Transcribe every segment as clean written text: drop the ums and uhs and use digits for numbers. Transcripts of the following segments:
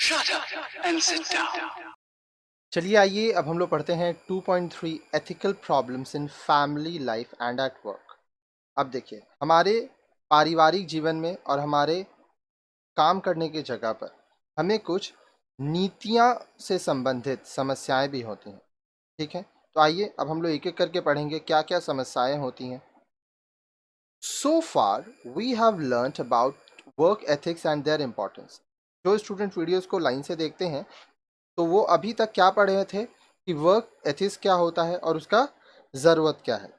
Shut up and sit down. चलिए आइए अब हम लोग पढ़ते हैं 2.3 ethical problems in family life and at work. अब देखिए, हमारे पारिवारिक जीवन में और हमारे काम करने की जगह पर हमें कुछ नीतियां से संबंधित समस्याएं भी होती हैं। ठीक है, तो आइए अब हम लोग एक एक करके पढ़ेंगे क्या क्या समस्याएं होती हैं। So far, we have learnt about work ethics and their importance. जो स्टूडेंट वीडियोस को लाइन से देखते हैं तो वो अभी तक क्या पढ़ रहे थे कि वर्क एथिक्स क्या होता है और उसका ज़रूरत क्या है,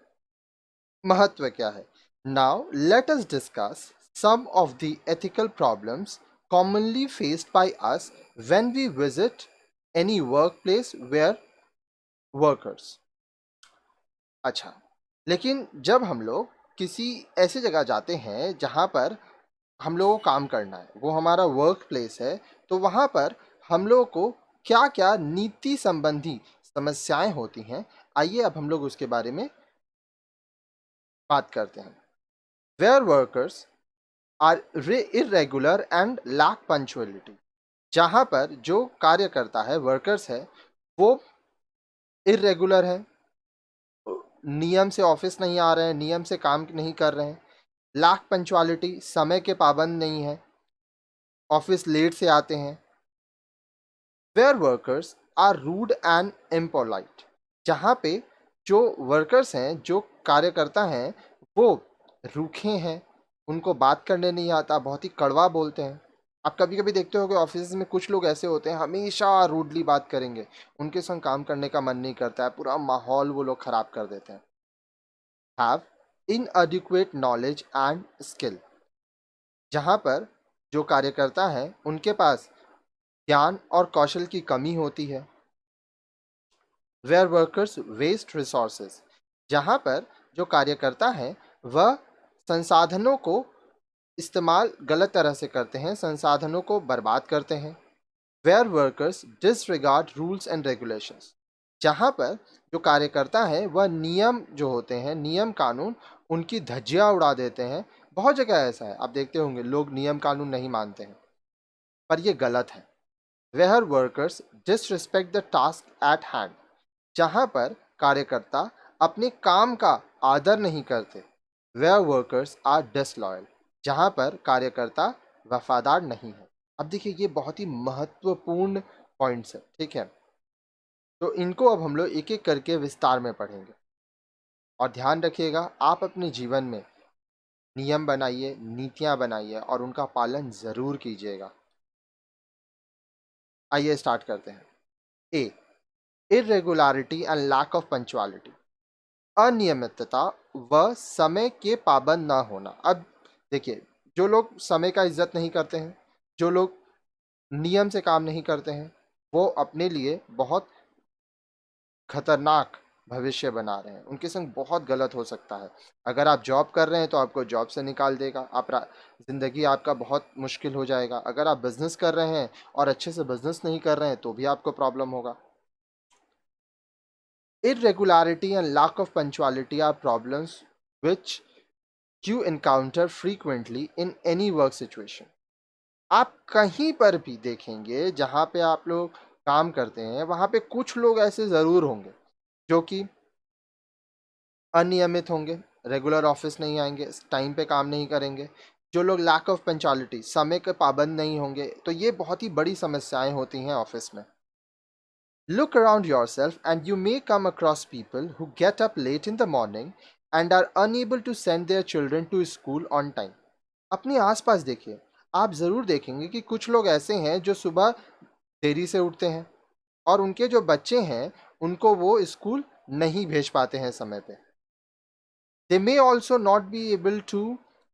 महत्व क्या है। Now let us discuss some of the ethical problems commonly faced by us when we visit any workplace where workers। अच्छा, लेकिन जब हम लोग किसी ऐसी जगह जाते हैं जहाँ पर हम लोगों को काम करना है, वो हमारा वर्क प्लेस है, तो वहाँ पर हम लोगों को क्या क्या नीति संबंधी समस्याएं होती हैं, आइए अब हम लोग उसके बारे में बात करते हैं। Where workers are irregular and lack punctuality. जहाँ पर जो कार्य करता है, वर्कर्स है, वो इरेगुलर है, नियम से ऑफिस नहीं आ रहे हैं, नियम से काम नहीं कर रहे हैं। लैक पंचुअलिटी, समय के पाबंद नहीं है, ऑफिस लेट से आते हैं। Where workers are rude and impolite. जहाँ पे जो वर्कर्स हैं, जो कार्यकर्ता हैं, वो रूखे हैं, उनको बात करने नहीं आता, बहुत ही कड़वा बोलते हैं। आप कभी कभी देखते होगे ऑफिस में कुछ लोग ऐसे होते हैं, हमेशा रूडली बात करेंगे, उनके संग काम करने का मन नहीं करता है, पूरा माहौल वो लोग खराब कर देते हैं। Have इनएडिक्वेट knowledge and skill. जहाँ पर जो कार्यकर्ता हैं उनके पास ज्ञान और कौशल की कमी होती है। Where workers waste resources. जहाँ पर जो कार्यकर्ता है वह संसाधनों को इस्तेमाल गलत तरह से करते हैं, संसाधनों को बर्बाद करते हैं। Where workers disregard rules and regulations. जहाँ पर जो कार्यकर्ता है वह नियम जो होते हैं, नियम कानून, उनकी धज्जियाँ उड़ा देते हैं। बहुत जगह ऐसा है, आप देखते होंगे लोग नियम कानून नहीं मानते हैं, पर यह गलत है। Where workers disrespect the task at hand. जहाँ पर कार्यकर्ता अपने काम का आदर नहीं करते। Where workers are disloyal. जहाँ पर कार्यकर्ता वफादार नहीं है। अब देखिए, ये बहुत ही महत्वपूर्ण पॉइंट्स है। ठीक है, तो इनको अब हम लोग एक एक करके विस्तार में पढ़ेंगे और ध्यान रखिएगा, आप अपने जीवन में नियम बनाइए, नीतियां बनाइए और उनका पालन जरूर कीजिएगा। आइए स्टार्ट करते हैं। A, irregularity and lack of punctuality. अनियमितता व समय के पाबंद ना होना। अब देखिए, जो लोग समय का इज्जत नहीं करते हैं, जो लोग नियम से काम नहीं करते हैं, वो अपने लिए बहुत खतरनाक भविष्य बना रहे हैं, उनके संग बहुत गलत हो सकता है। अगर आप जॉब कर रहे हैं तो आपको जॉब से निकाल देगा, ज़िंदगी आपका बहुत मुश्किल हो जाएगा। अगर आप बिजनेस कर रहे हैं और अच्छे से बिजनेस नहीं कर रहे हैं तो भी आपको प्रॉब्लम होगा। Irregularity and lack of punctuality are problems which you encounter frequently in any work situation. आप कहीं पर भी देखेंगे जहाँ पे आप लोग काम करते हैं, वहाँ पे कुछ लोग ऐसे ज़रूर होंगे जो कि अनियमित होंगे, रेगुलर ऑफिस नहीं आएंगे, टाइम पे काम नहीं करेंगे। जो लोग लैक ऑफ पंक्चुअलिटी, समय के पाबंद नहीं होंगे, तो ये बहुत ही बड़ी समस्याएं होती हैं ऑफिस में। Look around yourself and you may come across people who get up late in the morning and are unable to send their children to school on time. अपने आसपास देखिए, आप ज़रूर देखेंगे कि कुछ लोग ऐसे हैं जो सुबह देरी से उठते हैं और उनके जो बच्चे हैं उनको वो स्कूल नहीं भेज पाते हैं समय पे। They may also not be able to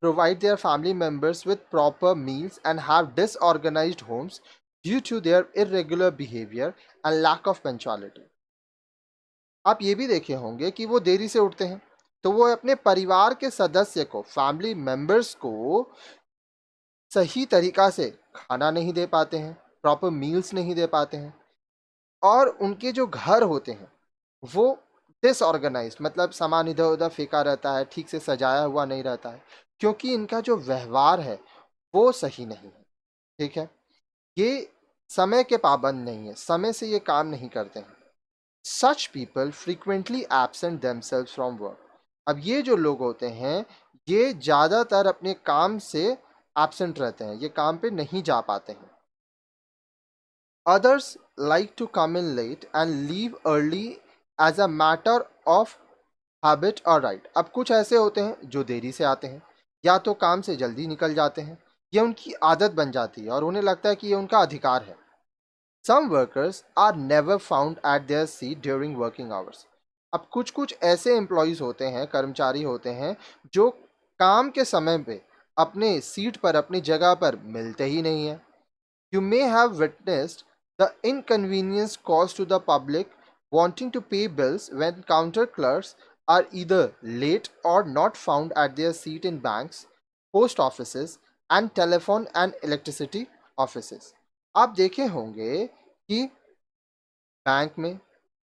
provide their family members with proper meals and have disorganized homes due to their irregular behavior and lack of punctuality. आप ये भी देखे होंगे कि वो देरी से उठते हैं तो वो अपने परिवार के सदस्य को, फैमिली मेंबर्स को सही तरीका से खाना नहीं दे पाते हैं, प्रॉपर मील्स नहीं दे पाते हैं, और उनके जो घर होते हैं वो डिसऑर्गेनाइज्ड, मतलब सामान इधर उधर फेंका रहता है, ठीक से सजाया हुआ नहीं रहता है, क्योंकि इनका जो व्यवहार है वो सही नहीं है। ठीक है, ये समय के पाबंद नहीं है, समय से ये काम नहीं करते हैं। Such people frequently absent themselves from work. अब ये जो लोग होते हैं ये ज़्यादातर अपने काम से एब्सेंट रहते हैं, ये काम पे नहीं जा पाते हैं। Others like to come in late and leave early as a matter of habit or right. अब कुछ ऐसे होते हैं जो देरी से आते हैं या तो काम से जल्दी निकल जाते हैं, ये उनकी आदत बन जाती है और उन्हें लगता है कि ये उनका अधिकार है। Some workers are never found at their seat during working hours. अब कुछ कुछ ऐसे एम्प्लॉयज़ होते हैं, कर्मचारी होते हैं जो काम के समय पे अपने सीट पर, अपनी जगह पर मिलते ही नहीं है। You may have witnessed the inconvenience caused to the public wanting to pay bills when counter clerks are either late or not found at their seat in banks, post offices and telephone and electricity offices. आप देखे होंगे कि bank में,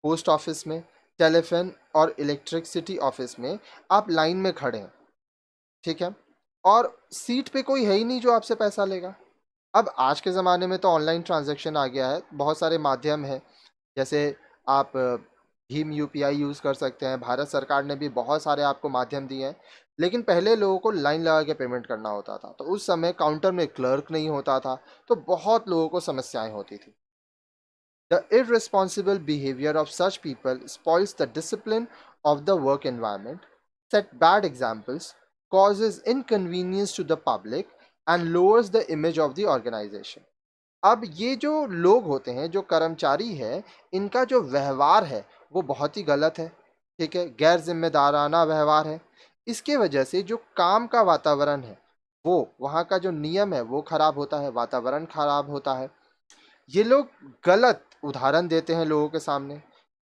post office में, telephone और electricity office में आप line में खड़े हैं, ठीक है, और सीट पे कोई है ही नहीं जो आपसे पैसा लेगा। अब आज के ज़माने में तो ऑनलाइन ट्रांजैक्शन आ गया है, बहुत सारे माध्यम हैं, जैसे आप भीम यूपीआई यूज़ कर सकते हैं। भारत सरकार ने भी बहुत सारे आपको माध्यम दिए हैं, लेकिन पहले लोगों को लाइन लगा के पेमेंट करना होता था, तो उस समय काउंटर में क्लर्क नहीं होता था, तो बहुत लोगों को समस्याएं होती थी। The irresponsible behavior of such people spoils the discipline of the work environment, set bad examples, causes inconvenience to the public and lowers the image of the organization. अब ये जो लोग होते हैं, जो कर्मचारी है, इनका जो व्यवहार है वो बहुत ही गलत है, ठीक है, गैर जिम्मेदाराना व्यवहार है। इसके वजह से जो काम का वातावरण है, वो वहाँ का जो नियम है वो खराब होता है, वातावरण खराब होता है। ये लोग गलत उदाहरण देते हैं लोगों के सामने,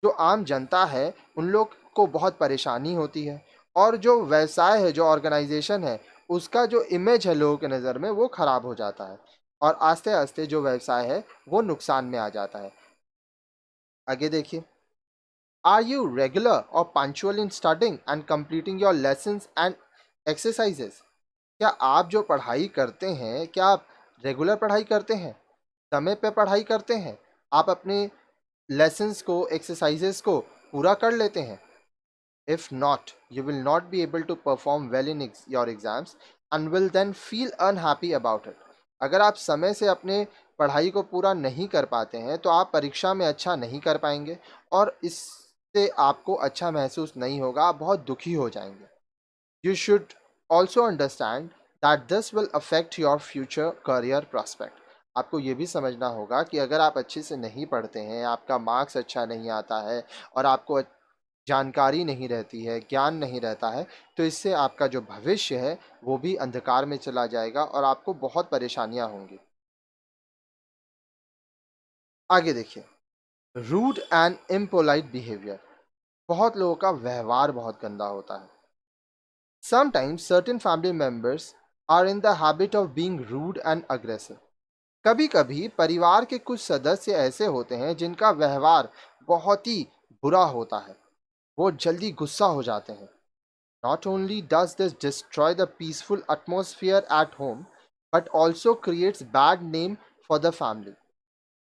जो आम जनता है उन लोग को बहुत परेशानी होती है, और जो व्यवसाय है, जो ऑर्गेनाइजेशन है, उसका जो इमेज है लोगों के नज़र में वो खराब हो जाता है, और आस्ते आस्ते जो व्यवसाय है वो नुकसान में आ जाता है। आगे देखिए, आर यू रेगुलर और punctual in studying and completing your lessons and exercises? क्या आप जो पढ़ाई करते हैं, क्या आप रेगुलर पढ़ाई करते हैं, समय पे पढ़ाई करते हैं, आप अपने लेसन्स को, एक्सरसाइजेस को पूरा कर लेते हैं? If not, you will not be able to perform well in your exams and will then feel unhappy about it. अगर आप समय से अपने पढ़ाई को पूरा नहीं कर पाते हैं तो आप परीक्षा में अच्छा नहीं कर पाएंगे, और इससे आपको अच्छा महसूस नहीं होगा, आप बहुत दुखी हो जाएंगे। You should also understand that this will affect your future career prospect. आपको ये भी समझना होगा कि अगर आप अच्छे से नहीं पढ़ते हैं, आपका मार्क्स अच्छा नहीं आता है और आपको जानकारी नहीं रहती है, ज्ञान नहीं रहता है, तो इससे आपका जो भविष्य है वो भी अंधकार में चला जाएगा और आपको बहुत परेशानियां होंगी। आगे देखिए, रूड एंड इम्पोलाइट बिहेवियर। बहुत लोगों का व्यवहार बहुत गंदा होता है। Sometimes certain family members are in the habit of being rude and aggressive. कभी कभी परिवार के कुछ सदस्य ऐसे होते हैं जिनका व्यवहार बहुत ही बुरा होता है, वो जल्दी गुस्सा हो जाते हैं। Not only does this destroy the peaceful atmosphere at home, but also creates bad name for the family.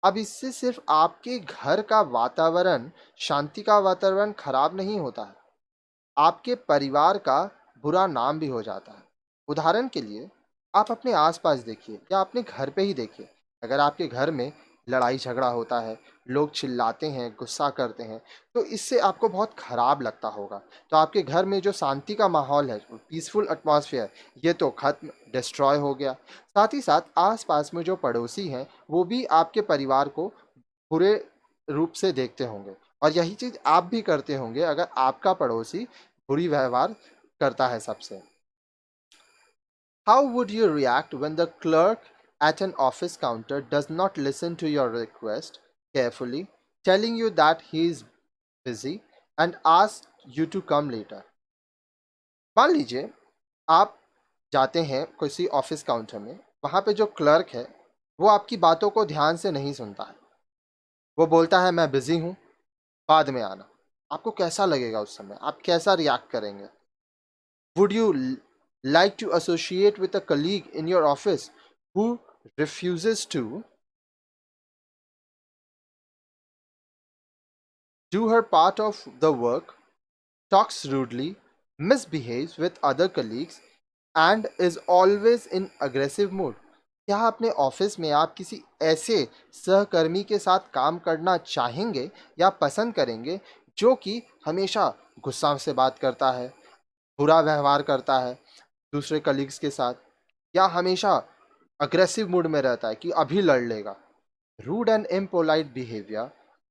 अब इससे सिर्फ आपके घर का वातावरण, शांति का वातावरण खराब नहीं होता है, आपके परिवार का बुरा नाम भी हो जाता है। उदाहरण के लिए आप अपने आसपास देखिए या अपने घर पे ही देखिए, अगर आपके घर में लड़ाई झगड़ा होता है, लोग चिल्लाते हैं, गुस्सा करते हैं, तो इससे आपको बहुत खराब लगता होगा। तो आपके घर में जो शांति का माहौल है, पीसफुल एटमॉस्फेयर, ये तो खत्म, डिस्ट्रॉय हो गया। साथ ही साथ आसपास में जो पड़ोसी हैं वो भी आपके परिवार को बुरे रूप से देखते होंगे, और यही चीज़ आप भी करते होंगे अगर आपका पड़ोसी बुरी व्यवहार करता है सबसे। How would you react when the clerk at an office counter does not listen to your request carefully, telling you that he is busy and asks you to come later? मान लीजिए आप जाते हैं किसी ऑफिस काउंटर में, वहाँ पे जो क्लर्क है वो आपकी बातों को ध्यान से नहीं सुनता है, वो बोलता है मैं बिजी हूँ, बाद में आना। आपको कैसा लगेगा उस समय, आप कैसा रिएक्ट करेंगे? Would you like to associate with a colleague in your office who refuses to do her part of the work, talks rudely, misbehaves with other colleagues, and is always in aggressive mood. क्या अपने office में आप किसी ऐसे सहकर्मी के साथ काम करना चाहेंगे या पसंद करेंगे जो कि हमेशा गुस्सा से बात करता है, बुरा व्यवहार करता है दूसरे कलीग्स के साथ, या हमेशा अग्रेसिव मूड में रहता है कि अभी लड़ लेगा? Rude and impolite behavior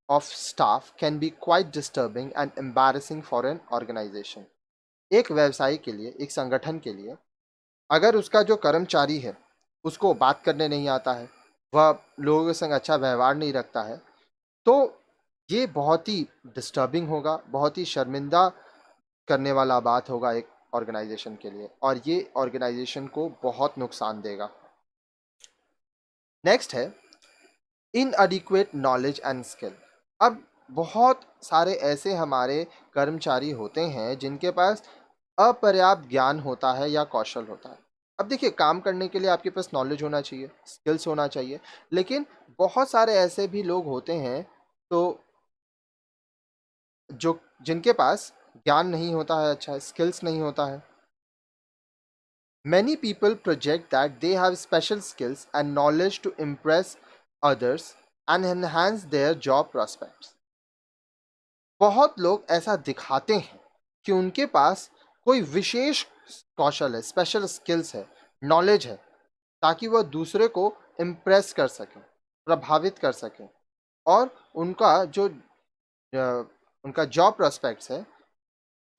of staff can be quite disturbing and embarrassing for an organization. एक व्यवसाय के लिए, एक संगठन के लिए, अगर उसका जो कर्मचारी है उसको बात करने नहीं आता है, वह लोगों के संग अच्छा व्यवहार नहीं रखता है, तो ये बहुत ही डिस्टर्बिंग होगा, बहुत ही शर्मिंदा करने वाला बात होगा एक ऑर्गेनाइजेशन के लिए, और ये ऑर्गेनाइजेशन को बहुत नुकसान देगा। नेक्स्ट है इनएडिक्वेट नॉलेज एंड स्किल। अब बहुत सारे ऐसे हमारे कर्मचारी होते हैं जिनके पास अपर्याप्त ज्ञान होता है या कौशल होता है। अब देखिए, काम करने के लिए आपके पास नॉलेज होना चाहिए, स्किल्स होना चाहिए, लेकिन बहुत सारे ऐसे भी लोग होते हैं तो जो जिनके पास ज्ञान नहीं होता है, अच्छा स्किल्स नहीं होता है। Many people project that they have special skills and knowledge to impress others and enhance their job prospects. बहुत लोग ऐसा दिखाते हैं कि उनके पास कोई विशेष कौशल है, स्पेशल स्किल्स है, नॉलेज है, ताकि वह दूसरे को इम्प्रेस कर सकें, प्रभावित कर सकें, और उनका जॉब प्रोस्पेक्ट्स है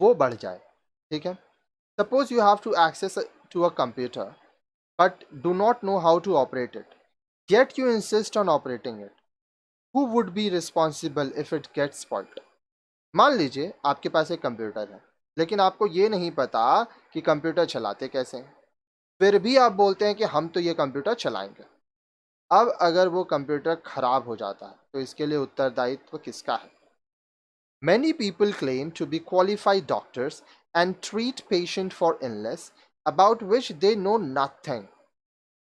वो बढ़ जाए। ठीक है, suppose you have to access to a computer but do not know how to operate it, yet you insist on operating it. Who would be responsible if it gets spoiled? मान लीजिए आपके पास एक कंप्यूटर है, लेकिन आपको ये नहीं पता कि कंप्यूटर चलाते कैसे हैं, फिर भी आप बोलते हैं कि हम तो ये कंप्यूटर चलाएंगे। अब अगर वो कंप्यूटर खराब हो जाता है तो इसके लिए उत्तरदायित्व किसका है? Many people claim to be qualified doctors and treat patient for illness about which they know nothing.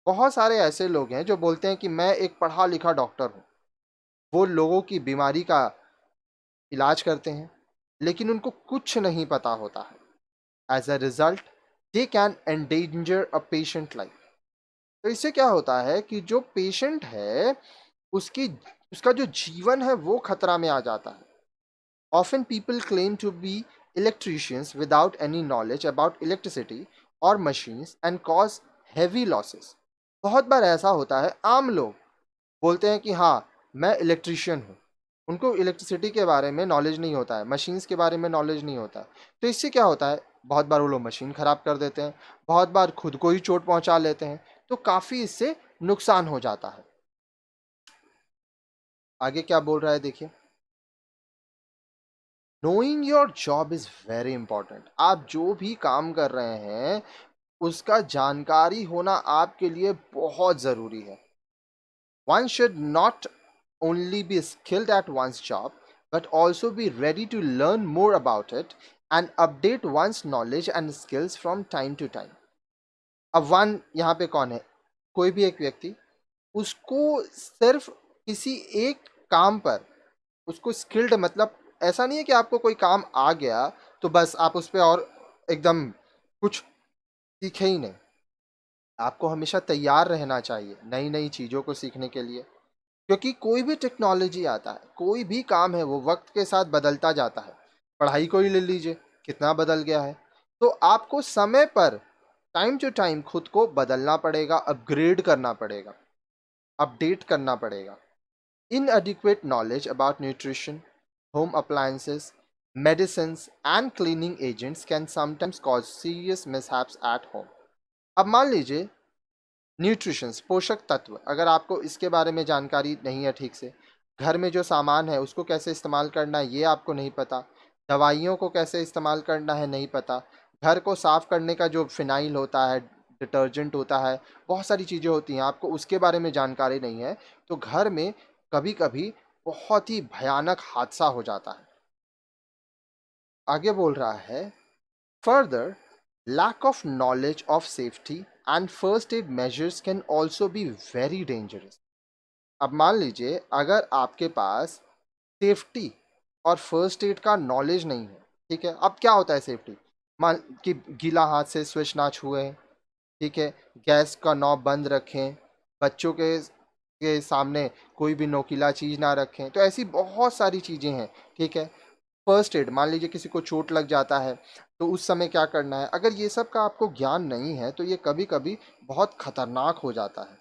बहुत सारे ऐसे लोग हैं जो बोलते हैं कि मैं एक पढ़ा लिखा डॉक्टर हूँ, वो लोगों की बीमारी का इलाज करते हैं, लेकिन उनको कुछ नहीं पता होता है। As a result they can endanger a patient life. तो इससे क्या होता है कि जो पेशेंट है उसकी उसका जो जीवन है वो खतरा में आ जाता है। Often people claim to be electricians without any knowledge about electricity और machines and cause heavy losses. बहुत बार ऐसा होता है, आम लोग बोलते हैं कि हाँ मैं इलेक्ट्रीशियन हूँ, उनको इलेक्ट्रिसिटी के बारे में नॉलेज नहीं होता है, मशीन्स के बारे में नॉलेज नहीं होता है। तो इससे क्या होता है, बहुत बार वो लोग मशीन ख़राब कर देते हैं, बहुत बार खुद को ही चोट पहुंचा लेते हैं, तो काफ़ी इससे नुकसान हो जाता है। आगे क्या बोल रहा है देखिए, knowing your job is very important. आप जो भी काम कर रहे हैं उसका जानकारी होना आपके लिए बहुत ज़रूरी है। One should not only be skilled at one's job, but also be ready to learn more about it and update one's knowledge and skills from time to time. अब वन यहाँ पे कौन है? कोई भी एक व्यक्ति, उसको सिर्फ किसी एक काम पर उसको स्किल्ड, मतलब ऐसा नहीं है कि आपको कोई काम आ गया तो बस आप उस पर और एकदम कुछ सीखे ही नहीं। आपको हमेशा तैयार रहना चाहिए नई नई चीज़ों को सीखने के लिए, क्योंकि कोई भी टेक्नोलॉजी आता है, कोई भी काम है, वो वक्त के साथ बदलता जाता है। पढ़ाई को ही ले लीजिए, कितना बदल गया है। तो आपको समय पर टाइम टू टाइम खुद को बदलना पड़ेगा, अपग्रेड करना पड़ेगा, अपडेट करना पड़ेगा। इनएडिक्वेट knowledge about nutrition, home appliances, medicines and cleaning agents can sometimes cause serious mishaps at home. अब मान लीजिए न्यूट्रिशंस, पोषक तत्व, अगर आपको इसके बारे में जानकारी नहीं है ठीक से, घर में जो सामान है उसको कैसे इस्तेमाल करना है ये आपको नहीं पता, दवाइयों को कैसे इस्तेमाल करना है नहीं पता, घर को साफ़ करने का जो फिनाइल होता है, डिटर्जेंट होता है, बहुत सारी चीज़ें होती हैं, आपको उसके बारे में जानकारी नहीं है, तो घर में कभी कभी बहुत ही भयानक हादसा हो जाता है। आगे बोल रहा है, further lack of knowledge of safety and first aid measures can also be very dangerous. अब मान लीजिए अगर आपके पास सेफ्टी और फर्स्ट एड का नॉलेज नहीं है, ठीक है। अब क्या होता है सेफ्टी, मान कि गीला हाथ से स्विच ना छुएं, ठीक है, गैस का नॉब बंद रखें, बच्चों के सामने कोई भी नोकीला चीज़ ना रखें। तो ऐसी बहुत सारी चीज़ें हैं, ठीक है। फर्स्ट एड, मान लीजिए किसी को चोट लग जाता है तो उस समय क्या करना है, अगर ये सब का आपको ज्ञान नहीं है तो ये कभी कभी बहुत खतरनाक हो जाता है।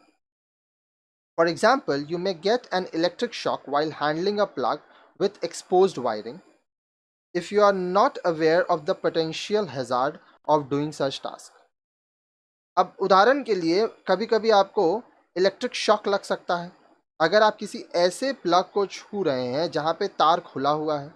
For example, you may get an electric shock while handling a plug with exposed wiring if you are not aware of the potential hazard of doing such task. अब उदाहरण के लिए कभी कभी आपको इलेक्ट्रिक शॉक लग सकता है अगर आप किसी ऐसे प्लग को छू रहे हैं जहां पे तार खुला हुआ है,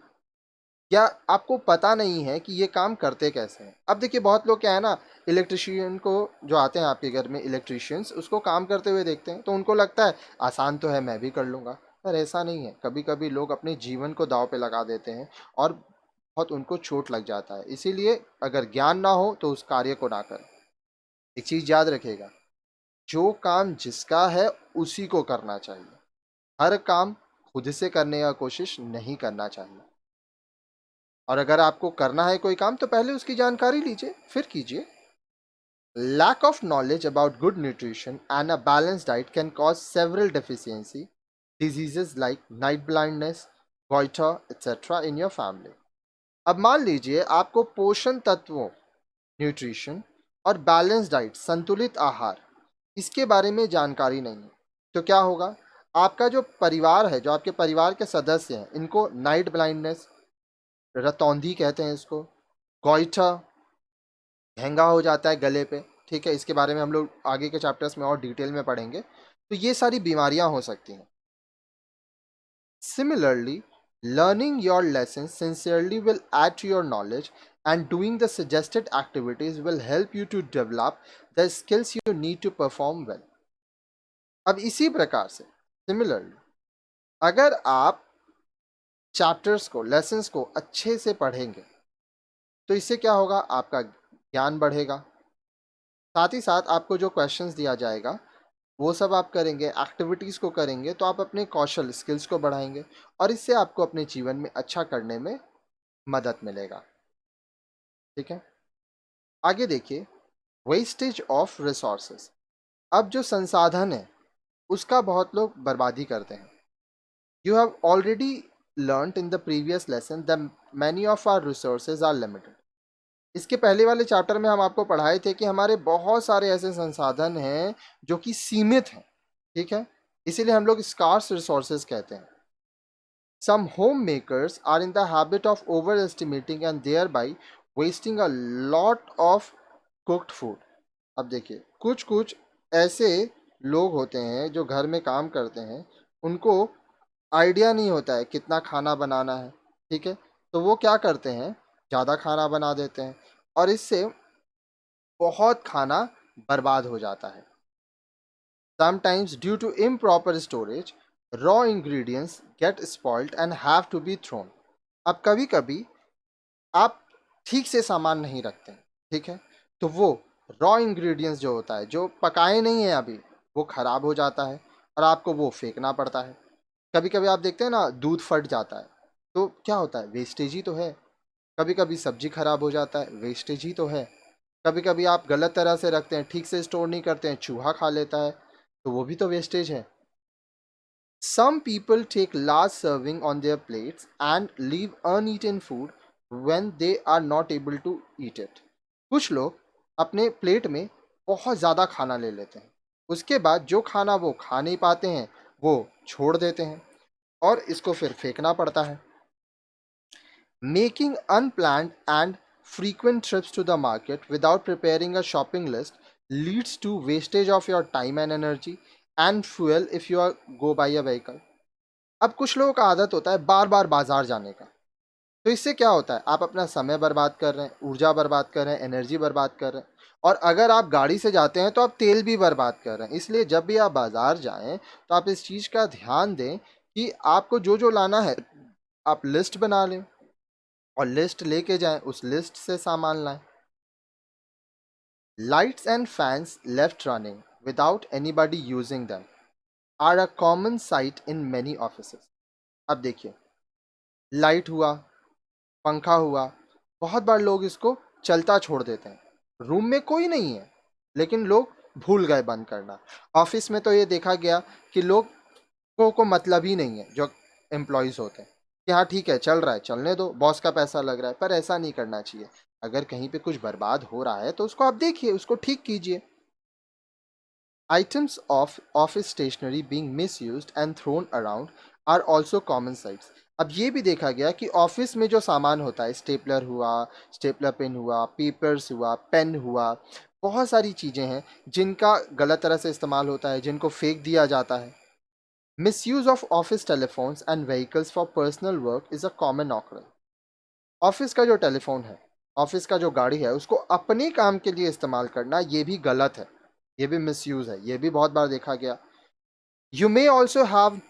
या आपको पता नहीं है कि ये काम करते कैसे हैं। अब देखिए बहुत लोग क्या है ना, इलेक्ट्रिशियन को जो आते हैं आपके घर में इलेक्ट्रिशियंस, उसको काम करते हुए देखते हैं तो उनको लगता है आसान तो है, मैं भी कर लूँगा। पर ऐसा नहीं है, कभी कभी लोग अपने जीवन को दांव पे लगा देते हैं और बहुत उनको चोट लग जाता है। इसीलिए अगर ज्ञान ना हो तो उस कार्य को ना करें। एक चीज़ याद रखिएगा, जो काम जिसका है उसी को करना चाहिए। हर काम खुद से करने का कोशिश नहीं करना चाहिए। और अगर आपको करना है कोई काम तो पहले उसकी जानकारी लीजिए फिर कीजिए। Lack of knowledge about good nutrition and a balanced diet can cause several deficiency diseases like night blindness, goiter, etc. in your family. अब मान लीजिए आपको पोषण तत्वों, न्यूट्रिशन और बैलेंस डाइट, संतुलित आहार, इसके बारे में जानकारी नहीं है तो क्या होगा, आपका जो परिवार है, जो आपके परिवार के सदस्य हैं, इनको नाइट ब्लाइंडनेस, रतौंधी कहते हैं इसको, गोइठा, महंगा हो जाता है गले पे, ठीक है। इसके बारे में हम लोग आगे के चैप्टर्स में और डिटेल में पढ़ेंगे। तो ये सारी बीमारियां हो सकती हैं। Similarly, learning your lessons sincerely will add to your knowledge, and doing the suggested activities will help you to develop the skills you need to perform well. अब इसी प्रकार से सिमिलरली, अगर आप चैप्टर्स को, लेसन्स को अच्छे से पढ़ेंगे तो इससे क्या होगा, आपका ज्ञान बढ़ेगा। साथ ही साथ आपको जो क्वेश्चंस दिया जाएगा वो सब आप करेंगे, एक्टिविटीज़ को करेंगे तो आप अपने कौशल, स्किल्स को बढ़ाएंगे और इससे आपको अपने जीवन में अच्छा करने में मदद मिलेगा, ठीक है। आगे देखिए, वेस्टेज ऑफ रिसोर्सेज। अब जो संसाधन है उसका बहुत लोग बर्बादी करते हैं। You have already learned in the previous lesson that many of our resources are limited. इसके पहले वाले चैप्टर में हम आपको पढ़ाए थे कि हमारे बहुत सारे ऐसे संसाधन हैं जो कि सीमित हैं, ठीक है। इसीलिए हम लोग स्कार्स रिसोर्सेज कहते हैं। Some homemakers are in the habit of overestimating and thereby wasting a lot of cooked food. अब देखिए, कुछ कुछ ऐसे लोग होते हैं जो घर में काम करते हैं, उनको आइडिया नहीं होता है कितना खाना बनाना है, ठीक है। तो वो क्या करते हैं, ज़्यादा खाना बना देते हैं और इससे बहुत खाना बर्बाद हो जाता है। Sometimes, due to improper storage, raw ingredients get spoiled and have to be thrown. अब कभी कभी आप ठीक से सामान नहीं रखते हैं, ठीक है, तो वो रॉ इंग्रेडिएंट्स जो होता है, जो पकाए नहीं है अभी, वो खराब हो जाता है और आपको वो फेंकना पड़ता है। कभी कभी आप देखते हैं ना, दूध फट जाता है तो क्या होता है, वेस्टेज ही तो है। कभी कभी सब्जी खराब हो जाता है, वेस्टेज ही तो है। कभी कभी आप गलत तरह से रखते हैं, ठीक से स्टोर नहीं करते हैं, चूहा खा लेता है, तो वो भी तो वेस्टेज है। Some people take large serving on their plates and leave uneaten food when they are not able to eat it. कुछ लोग अपने प्लेट में बहुत ज़्यादा खाना ले लेते हैं, उसके बाद जो खाना वो खा नहीं पाते हैं वो छोड़ देते हैं और इसको फिर फेंकना पड़ता है। Making unplanned and frequent trips to the market without preparing a shopping list leads to wastage of your time and energy and fuel if you are go by a vehicle. अब कुछ लोगों का आदत होता है बार बार बाजार जाने का, तो इससे क्या होता है, आप अपना समय बर्बाद कर रहे हैं, ऊर्जा बर्बाद कर रहे हैं, एनर्जी बर्बाद कर रहे हैं। और अगर आप गाड़ी से जाते हैं तो आप तेल भी बर्बाद कर रहे हैं। इसलिए जब भी आप बाजार जाएं तो आप इस चीज़ का ध्यान दें कि आपको जो जो लाना है आप लिस्ट बना लें और लिस्ट लेके जाएं, उस लिस्ट से सामान लाएं। Lights and fans left running without anybody using them are a common sight in many offices. अब देखिए, लाइट हुआ, पंखा हुआ, बहुत बार लोग इसको चलता छोड़ देते हैं। रूम में कोई नहीं है लेकिन लोग भूल गए बंद करना। ऑफिस में तो ये देखा गया कि लोगों को मतलब ही नहीं है, जो एम्प्लॉयज़ होते हैं, कि हाँ ठीक है चल रहा है चलने दो, बॉस का पैसा लग रहा है। पर ऐसा नहीं करना चाहिए। अगर कहीं पे कुछ बर्बाद हो रहा है तो उसको आप देखिए, उसको ठीक कीजिए। Items of office stationery being misused and thrown around are also common sights. अब ये भी देखा गया कि ऑफिस में जो सामान होता है, स्टेपलर हुआ, स्टेपलर पेन हुआ, पेपर्स हुआ, पेन हुआ, बहुत सारी चीज़ें हैं जिनका गलत तरह से इस्तेमाल होता है, जिनको फेंक दिया जाता है। Misuse of office telephones and vehicles for personal work is a common occurrence. Office का जो टेलीफोन है, ऑफिस का जो गाड़ी है, उसको अपने काम के लिए इस्तेमाल करना ये भी गलत है, ये भी मिसयूज है, ये भी बहुत बार देखा गया। You may also have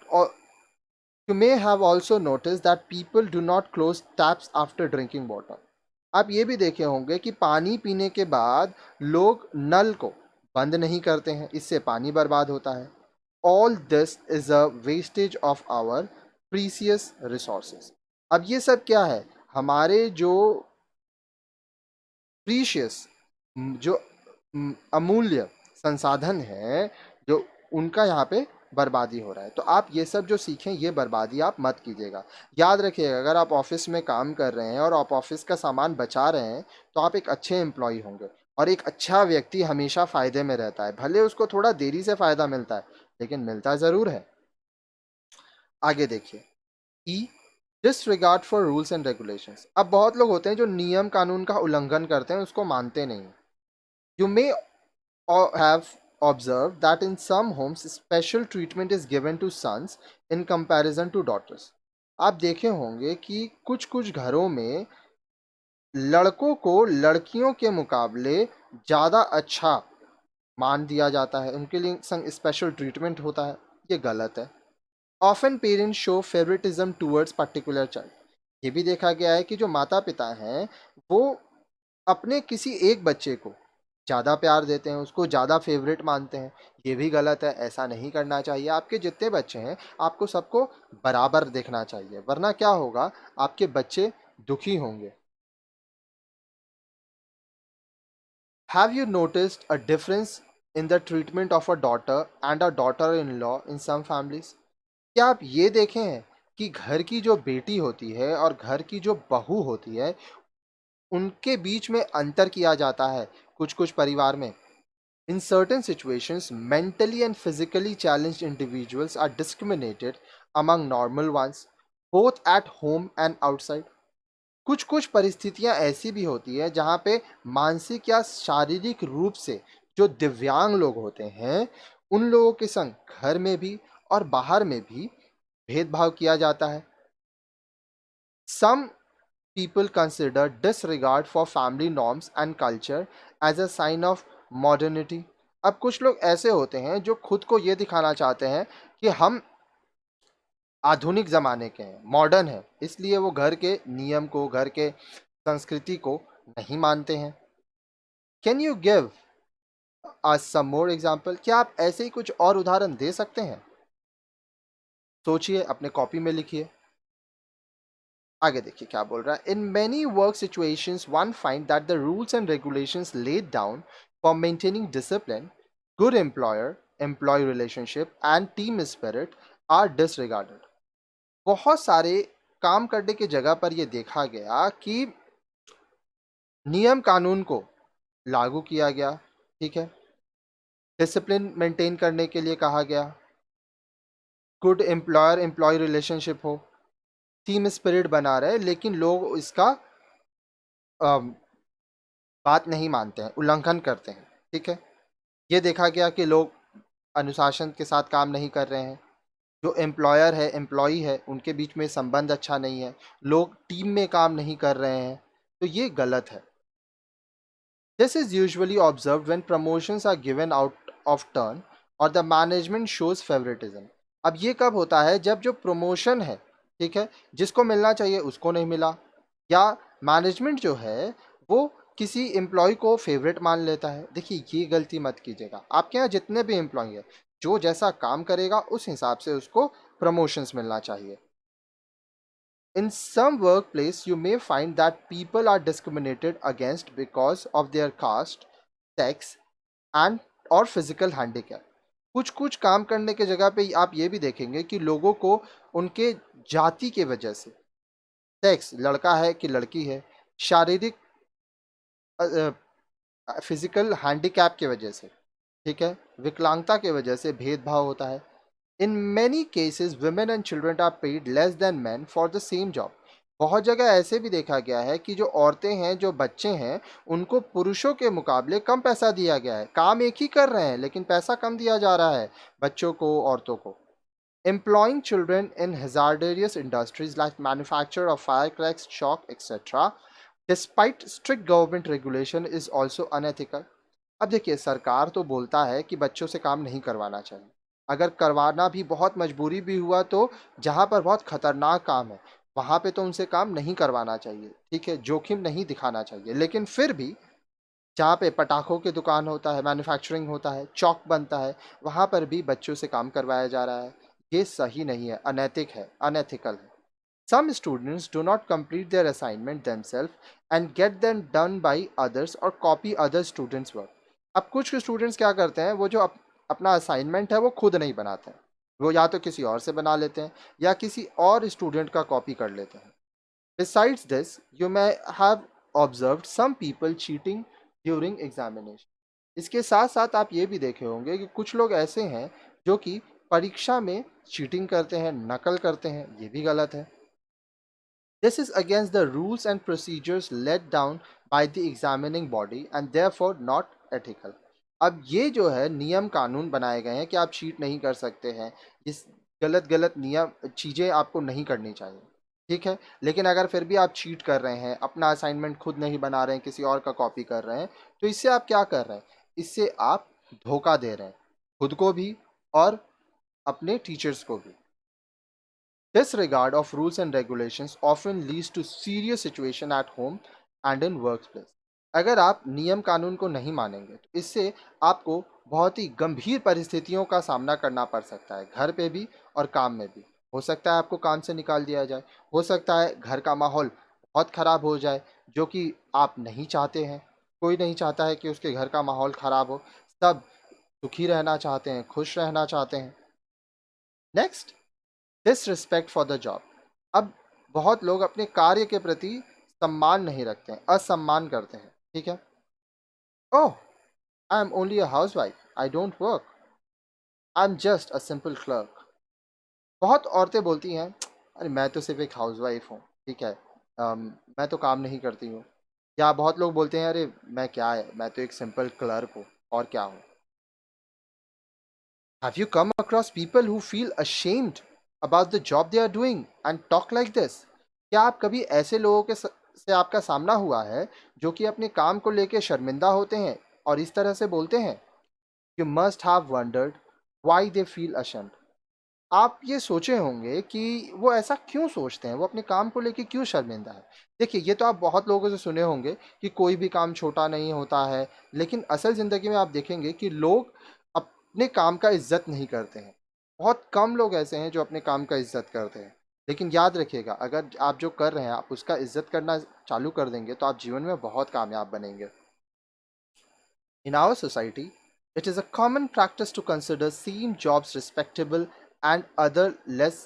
you may have also notice that people do not close taps after drinking water. आप ये भी देखे होंगे कि पानी पीने के बाद लोग नल को बंद नहीं करते हैं, इससे पानी बर्बाद होता है। All this is a wastage of our precious resources. अब ये सब क्या है, हमारे जो प्रीशियस, जो अमूल्य संसाधन है, जो उनका यहाँ पे बर्बादी हो रहा है। तो आप ये सब जो सीखें, ये बर्बादी आप मत कीजिएगा। याद रखिएगा, अगर आप ऑफिस में काम कर रहे हैं और आप ऑफिस का सामान बचा रहे हैं तो आप एक अच्छे एम्प्लॉय होंगे। और एक अच्छा व्यक्ति हमेशा फ़ायदे में रहता है, भले उसको थोड़ा देरी से फ़ायदा मिलता है लेकिन मिलता ज़रूर है। आगे देखिए, E disregard for rules and regulations. अब बहुत लोग होते हैं जो नियम कानून का उल्लंघन करते हैं, उसको मानते नहीं। You may have observed that in some homes special treatment is given to sons in comparison to daughters. आप देखे होंगे कि कुछ कुछ घरों में लड़कों को लड़कियों के मुकाबले ज़्यादा अच्छा मान दिया जाता है, उनके लिए संग स्पेशल ट्रीटमेंट होता है। ये गलत है। Often parents show favouritism towards particular child. ये भी देखा गया है कि जो माता पिता हैं वो अपने किसी एक बच्चे को ज़्यादा प्यार देते हैं, उसको ज़्यादा फेवरेट मानते हैं। ये भी गलत है, ऐसा नहीं करना चाहिए। आपके जितने बच्चे हैं आपको सबको बराबर देखना चाहिए, वरना क्या होगा, आपके बच्चे दुखी होंगे। Have you noticed a difference in the treatment of a daughter and a daughter in law in some families? क्या आप ये देखे हैं कि घर की जो बेटी होती है और घर की जो बहू होती है, उनके बीच में अंतर किया जाता है कुछ कुछ परिवार में। In certain situations, mentally and physically challenged individuals are discriminated among normal ones, both at home and outside. कुछ कुछ परिस्थितियां ऐसी भी होती है जहां पे मानसिक या शारीरिक रूप से जो दिव्यांग लोग होते हैं, उन लोगों के संग घर में भी और बाहर में भी भेदभाव किया जाता है। Some people consider disregard for family norms and culture as a sign of modernity. अब कुछ लोग ऐसे होते हैं जो खुद को ये दिखाना चाहते हैं कि हम आधुनिक ज़माने के हैं, मॉडर्न हैं, इसलिए वो घर के नियम को, घर के संस्कृति को नहीं मानते हैं। Can you give us some more example? क्या आप ऐसे ही कुछ और उदाहरण दे सकते हैं? सोचिए, अपने कॉपी में लिखिए। आगे देखिए क्या बोल रहा है। In many work situations one find that the rules and regulations laid down for maintaining discipline, good employer employ relationship and team spirit are disregarded. बहुत सारे काम करने की जगह पर यह देखा गया कि नियम कानून को लागू किया गया, ठीक है, डिसिप्लिन मेंटेन करने के लिए कहा गया, गुड एम्प्लॉयर एम्प्लॉय रिलेशनशिप हो, टीम स्पिरिट बना रहे, लेकिन लोग इसका बात नहीं मानते हैं, उल्लंघन करते हैं, ठीक है। ये देखा गया कि लोग अनुशासन के साथ काम नहीं कर रहे हैं, जो एम्प्लॉयर है एम्प्लॉई है उनके बीच में संबंध अच्छा नहीं है, लोग टीम में काम नहीं कर रहे हैं, तो ये गलत है। This is usually observe when promotions are given out of turn और द मैनेजमेंट शोज फेवरेटिज्म। अब ये कब होता है, जब जो प्रमोशन है, ठीक है, जिसको मिलना चाहिए उसको नहीं मिला, या मैनेजमेंट जो है वो किसी एम्प्लॉय को फेवरेट मान लेता है। देखिए, ये गलती मत कीजिएगा। आपके यहाँ जितने भी एम्प्लॉय हैं, जो जैसा काम करेगा उस हिसाब से उसको प्रमोशंस मिलना चाहिए। In some workplace, you may find that people are discriminated against because of their caste, sex, and और फिजिकल हैंडीकैप. कुछ कुछ काम करने के जगह पे आप ये भी देखेंगे कि लोगों को उनके जाति के वजह से, सेक्स लड़का है कि लड़की है, शारीरिक फिजिकल हैंडीकैप की वजह से, ठीक है, विकलांगता की वजह से भेदभाव होता है. In many cases women and children are paid less than man for the same job. बहुत जगह ऐसे भी देखा गया है कि जो औरतें हैं, जो बच्चे हैं, उनको पुरुषों के मुकाबले कम पैसा दिया गया है. काम एक ही कर रहे हैं लेकिन पैसा कम दिया जा रहा है बच्चों को, औरतों को. Employing children in hazardous industries like manufacture of firecrackers, chalk, etc., despite strict government regulation, is also unethical. अब देखिए, सरकार तो बोलता है कि बच्चों से काम नहीं करवाना चाहिए. अगर करवाना भी बहुत मजबूरी भी हुआ तो जहाँ पर बहुत खतरनाक काम है वहाँ पे तो उनसे काम नहीं करवाना चाहिए, ठीक है, जोखिम नहीं दिखाना चाहिए. लेकिन फिर भी जहाँ पे पटाखों की दुकान होता है, मैन्युफैक्चरिंग होता है, चौक बनता है, वहाँ पर भी बच्चों से काम करवाया जा रहा है. ये सही नहीं है, अनैतिक है, अनएथिकल है. Some students do not complete their assignment themselves and get them done by others or copy other students' work. अब कुछ स्टूडेंट्स क्या करते हैं, वो जो अपना असाइनमेंट है वो खुद नहीं बनाते हैं, वो या तो किसी और से बना लेते हैं या किसी और स्टूडेंट का कॉपी कर लेते हैं. Besides this, you may have observed some people cheating during examination. इसके साथ साथ आप ये भी देखे होंगे कि कुछ लोग ऐसे हैं जो कि परीक्षा में चीटिंग करते हैं, नकल करते हैं. ये भी गलत है. This is against the rules and procedures laid down by the examining body and therefore not ethical. अब ये जो है नियम कानून बनाए गए हैं कि आप चीट नहीं कर सकते हैं, इस गलत गलत नियम चीज़ें आपको नहीं करनी चाहिए, ठीक है. लेकिन अगर फिर भी आप चीट कर रहे हैं, अपना असाइनमेंट खुद नहीं बना रहे हैं, किसी और का कॉपी कर रहे हैं, तो इससे आप क्या कर रहे हैं, इससे आप धोखा दे रहे हैं, खुद को भी और अपने टीचर्स को भी. Disregard of rules and regulations often leads to serious situation at home and in workplace. अगर आप नियम कानून को नहीं मानेंगे तो इससे आपको बहुत ही गंभीर परिस्थितियों का सामना करना पड़ सकता है, घर पे भी और काम में भी. हो सकता है आपको काम से निकाल दिया जाए, हो सकता है घर का माहौल बहुत ख़राब हो जाए जो कि आप नहीं चाहते हैं. कोई नहीं चाहता है कि उसके घर का माहौल ख़राब हो. सब सुखी रहना चाहते हैं, खुश रहना चाहते हैं. Next, disrespect for the job. अब बहुत लोग अपने कार्य के प्रति सम्मान नहीं रखते हैं, असम्मान करते हैं, ठीक है. Oh, I am only a housewife, I don't work, I am just a simple clerk. बहुत औरतें बोलती हैं, अरे मैं तो सिर्फ एक हाउस वाइफ हूँ, ठीक है, मैं तो काम नहीं करती हूँ. या बहुत लोग बोलते हैं, अरे मैं क्या है, मैं तो एक सिंपल क्लर्क हूँ, और क्या हूँ. Have you come across people who feel ashamed about the job they are doing and talk like this? क्या आप कभी ऐसे लोगों के से आपका सामना हुआ है जो कि अपने काम को लेके शर्मिंदा होते हैं और इस तरह से बोलते हैं? You must have wondered why they feel ashamed. आप ये सोचे होंगे कि वो ऐसा क्यों सोचते हैं, वो अपने काम को लेके क्यों शर्मिंदा है. देखिए, ये तो आप बहुत लोगों से सुने होंगे कि कोई भी काम छोटा नहीं होता है, लेकिन असल ज़िंदगी में आप देखेंगे कि लोग अपने काम का इज्जत नहीं करते हैं. बहुत कम लोग ऐसे हैं जो अपने काम का इज्जत करते हैं. लेकिन याद रखिएगा, अगर आप जो कर रहे हैं आप उसका इज्जत करना चालू कर देंगे तो आप जीवन में बहुत कामयाब बनेंगे. In our society, it is a common practice to consider some jobs respectable and other less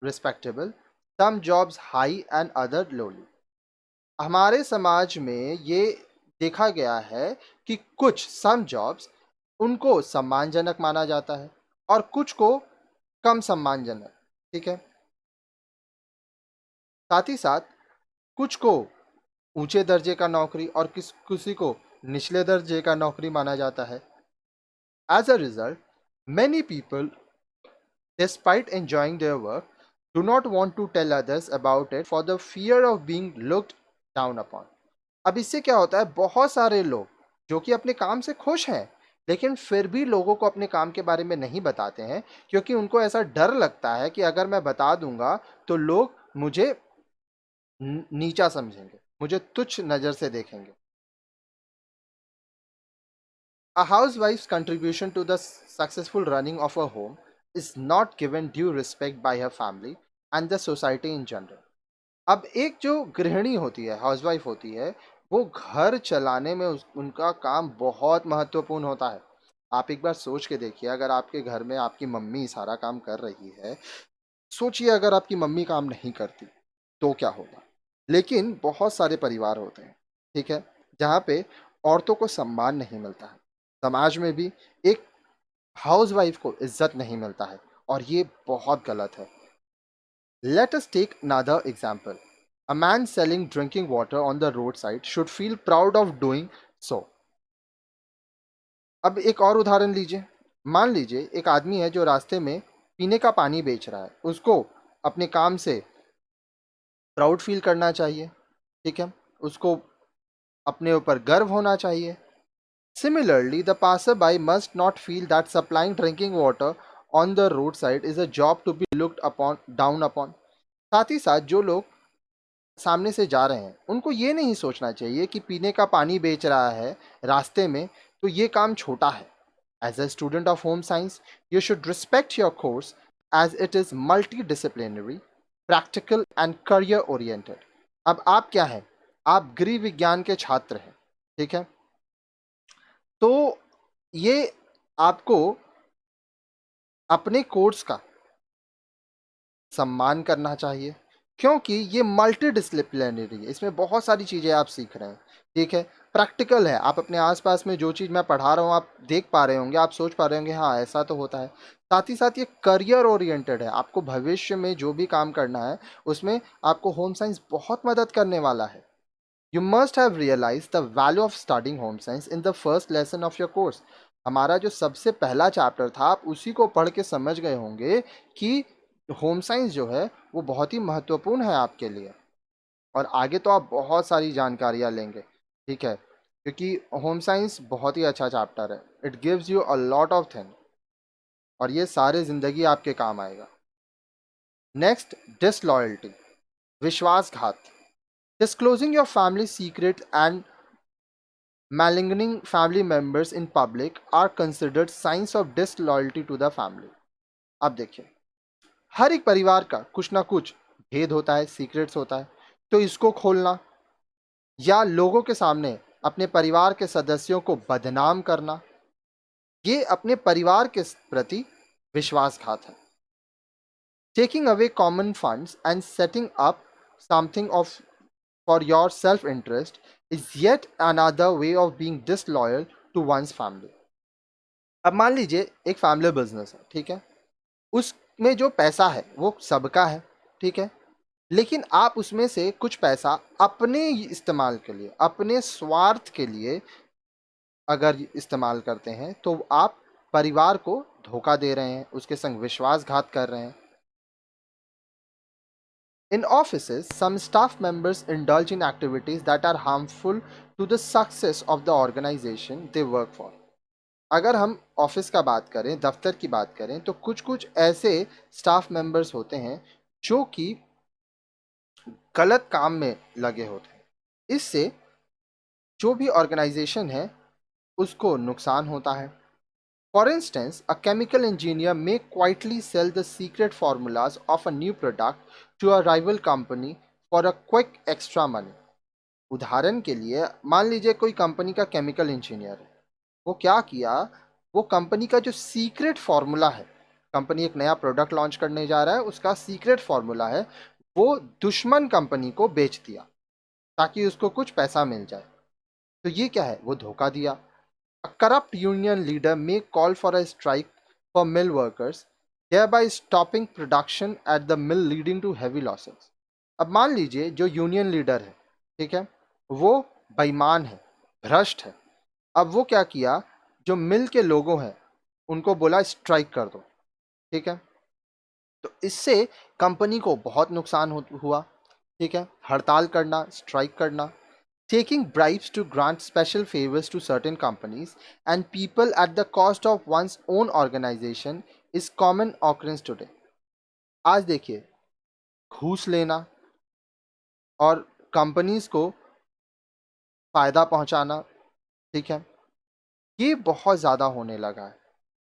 respectable, some jobs high and other lowly. हमारे समाज में ये देखा गया है कि कुछ सम जॉब्स उनको सम्मानजनक माना जाता है और कुछ को कम सम्मानजनक, ठीक है. साथ ही साथ कुछ को ऊंचे दर्जे का नौकरी और किसी को निचले दर्जे का नौकरी माना जाता है. As a result, many people, despite enjoying their work, do not want to tell others about it for the fear of being looked down upon. अब इससे क्या होता है, बहुत सारे लोग जो कि अपने काम से खुश हैं लेकिन फिर भी लोगों को अपने काम के बारे में नहीं बताते हैं क्योंकि उनको ऐसा डर लगता है कि अगर मैं बता दूंगा तो लोग मुझे नीचा समझेंगे, मुझे तुच्छ नज़र से देखेंगे. A housewife's contribution to the successful running of a home is not given due respect by her family and the society in general. अब एक जो गृहिणी होती है, हाउसवाइफ होती है, वो घर चलाने में उनका काम बहुत महत्वपूर्ण होता है। आप एक बार सोच के देखिए, अगर आपके घर में आपकी मम्मी सारा काम कर रही है, सोचिए अगर आपकी मम्मी काम नहीं करती तो क्या होगा। लेकिन बहुत सारे परिवार होते हैं, ठीक है, जहाँ पे औरतों को सम्मान नहीं मिलता है। समाज में भी एक हाउसवाइफ को इज्जत नहीं मिलता है, और ये बहुत गलत है। Let us take another example. A man selling drinking water on the roadside should feel proud of doing so. अब एक और उदाहरण लीजिए। मान लीजिए एक आदमी है जो रास्ते में पीने का पानी बेच रहा है, उसको अपने काम से प्राउड फील करना चाहिए, ठीक है, उसको अपने ऊपर गर्व होना चाहिए। Similarly, the passerby must not feel that supplying drinking water on the roadside is a job to be looked upon down upon. साथ ही साथ जो लोग सामने से जा रहे हैं, उनको ये नहीं सोचना चाहिए कि पीने का पानी बेच रहा है रास्ते में तो ये काम छोटा है। As a student of home science, you should respect your course as it is multi disciplinary, practical and career oriented. अब आप क्या हैं? आप गृह विज्ञान के छात्र हैं, ठीक है, तो ये आपको अपने कोर्स का सम्मान करना चाहिए, क्योंकि ये मल्टी डिसिप्लिनरी है, इसमें बहुत सारी चीज़ें आप सीख रहे हैं, ठीक है, प्रैक्टिकल है। आप अपने आसपास में जो चीज़ मैं पढ़ा रहा हूँ आप देख पा रहे होंगे, आप सोच पा रहे होंगे हाँ ऐसा तो होता है। साथ ही साथ ये करियर ओरिएंटेड है, आपको भविष्य में जो भी काम करना है उसमें आपको होम साइंस बहुत मदद करने वाला है। You must have realize the value of studying home science in the first lesson of your course. हमारा जो सबसे पहला चैप्टर था, आप उसी को पढ़ के समझ गए होंगे कि होम साइंस जो है वो बहुत ही महत्वपूर्ण है आपके लिए, और आगे तो आप बहुत सारी जानकारियाँ लेंगे, ठीक है, क्योंकि होम साइंस बहुत ही अच्छा चैप्टर है। It gives you a lot of thing, और ये सारे ज़िंदगी आपके काम आएगा। नेक्स्ट, डिसलॉयल्टी, विश्वासघात। Disclosing your family secret and maligning family members in public are considered signs of disloyalty to the family. अब देखिए, हर एक परिवार का कुछ ना कुछ भेद होता है, सीक्रेट्स होता है, तो इसको खोलना या लोगों के सामने अपने परिवार के सदस्यों को बदनाम करना, ये अपने परिवार के प्रति विश्वासघात है। Taking away common funds and setting up something of for your self interest is yet another way of being disloyal to one's family. अब मान लीजिए एक फैमिली बिजनेस है, ठीक है, उसमें जो पैसा है वो सबका है, ठीक है, लेकिन आप उसमें से कुछ पैसा अपने इस्तेमाल के लिए, अपने स्वार्थ के लिए अगर इस्तेमाल करते हैं तो आप परिवार को धोखा दे रहे हैं, उसके संग विश्वासघात कर रहे हैं। In offices, some staff members indulge in activities that are harmful to the success of the organization they work for. अगर हम ऑफिस का बात करें, दफ्तर की बात करें, तो कुछ कुछ ऐसे स्टाफ मेंबर्स होते हैं जो कि गलत काम में लगे होते हैं। इससे जो भी ऑर्गेनाइजेशन है उसको नुकसान होता है। For instance, a chemical engineer may quietly sell the secret formulas of a new product to a rival company for a quick extra money. उदाहरण के लिए मान लीजिए कोई कंपनी का केमिकल इंजीनियर है, वो क्या किया, वो कंपनी का जो सीक्रेट फार्मूला है, कंपनी एक नया प्रोडक्ट लॉन्च करने जा रहा है, उसका सीक्रेट फार्मूला है, वो दुश्मन कंपनी को बेच दिया ताकि उसको कुछ पैसा मिल जाए। तो ये क्या है, वो धोखा दिया। A corrupt union leader may call for a strike for mill workers, thereby stopping production at the mill leading to heavy losses. अब मान लीजिए जो यूनियन लीडर है, ठीक है, वो बेईमान है, भ्रष्ट है। अब वो क्या किया, जो मिल के लोगों हैं उनको बोला स्ट्राइक कर दो, ठीक है, तो इससे कंपनी को बहुत नुकसान हुआ, ठीक है, हड़ताल करना, स्ट्राइक करना। Taking bribes to grant special favors to certain companies and people at the cost of one's own organization is common occurrence today. आज देखिए, घूस लेना और कंपनीज को फायदा पहुंचाना, ठीक है, ये बहुत ज़्यादा होने लगा है,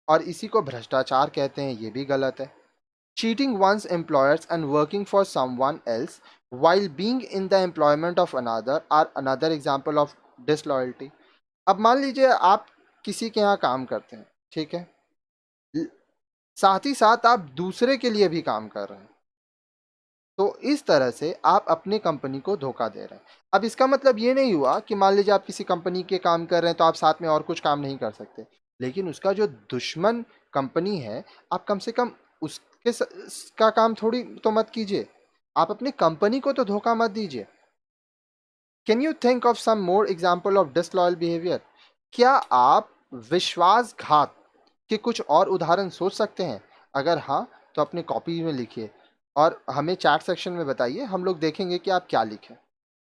और इसी को भ्रष्टाचार कहते हैं, ये भी गलत है। cheating one's employers and working for someone else while being in the employment of another are another example of disloyalty. अब मान लीजिए आप किसी के यहाँ काम करते हैं, ठीक है, साथ ही साथ आप दूसरे के लिए भी काम कर रहे हैं, तो इस तरह से आप अपने कंपनी को धोखा दे रहे हैं. अब इसका मतलब ये नहीं हुआ कि मान लीजिए आप किसी कंपनी के काम कर रहे हैं तो आप साथ में और कुछ काम नहीं कर सकते, लेकिन उसका जो दुश्मन कंपनी है, आप कम से कम उसके का काम थोड़ी तो मत कीजिए, आप अपनी कंपनी को तो धोखा मत दीजिए. Can you think of some more example of disloyal behaviour? क्या आप विश्वासघात के कुछ और उदाहरण सोच सकते हैं? अगर हाँ, तो अपने कॉपी में लिखिए और हमें चैट सेक्शन में बताइए, हम लोग देखेंगे कि आप क्या लिखें.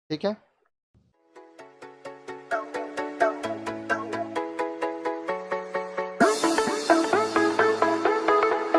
ठीक है.